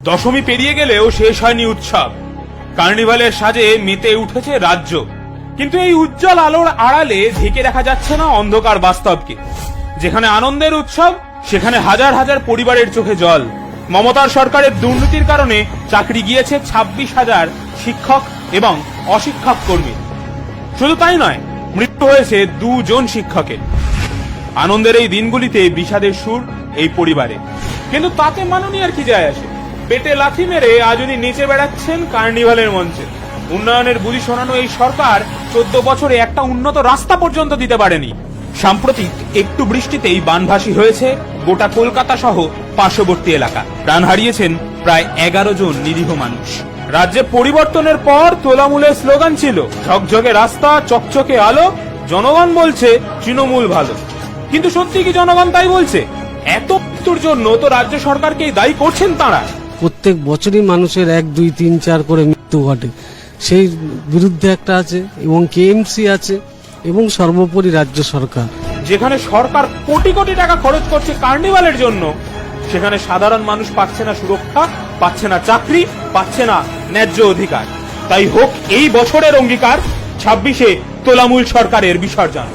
দশমী পেরিয়ে গেলেও শেষ হয়নি উৎসব। কার্নিভালের সাজে মেতে উঠেছে রাজ্য, কিন্তু এই উজ্জ্বল আলোর আড়ালে ঢেকে রাখা যাচ্ছে না অন্ধকার বাস্তবকে। যেখানে আনন্দের উৎসব, সেখানে হাজার হাজার পরিবারের চোখে জল। মমতার সরকারের দুর্নীতির কারণে চাকরি গিয়েছে 26,000 শিক্ষক এবং অশিক্ষক কর্মী। শুধু তাই নয়, মৃত্যু হয়েছে 2 জন শিক্ষকের। আনন্দের এই দিনগুলিতে বিষাদের সুর এই পরিবারে, কিন্তু তাতে মাননি আর কি যায় আসে। পেটে লাথি মেরে আজ উনি নেচে বেড়াচ্ছেন কার্নিভালের মঞ্চে। উন্নয়নের বুলি শোনানো এই সরকার 14 বছরে একটা উন্নত রাস্তা পর্যন্ত দিতে পারেনি। সাম্প্রতিক একটু বৃষ্টিতেই বানভাসী হয়েছে গোটা কলকাতা সহ পার্শ্ববর্তী এলাকা। প্রাণ হারিয়েছেন প্রায় 11 জন নিরীহ মানুষ। রাজ্যে পরিবর্তনের পর তোলামূলের স্লোগান ছিল ঝকঝকে রাস্তা, চকচকে আলো, জনগণ বলছে তৃণমূল ভালো। কিন্তু সত্যি কি জনগণ তাই বলছে? এত মৃত্যুর জন্য তো রাজ্য সরকারকেই দায়ী করছেন তারা। প্রত্যেক বছরই মানুষের 1, 2, 3, 4 করে মৃত্যু ঘটে, সেই বিরুদ্ধে একটা আছে এবং কেএমসি আছে এবং সর্বোপরি রাজ্য সরকার। যেখানে সরকার কোটি কোটি টাকা খরচ করছে কার্নিভালের জন্য, সেখানে সাধারণ মানুষ পাচ্ছে না সুরক্ষা, পাচ্ছে না চাকরি, পাচ্ছে না ন্যায্য অধিকার। তাই হোক এই বছরের অঙ্গীকার 26-এ তোলামূল সরকারের বিসর্জন।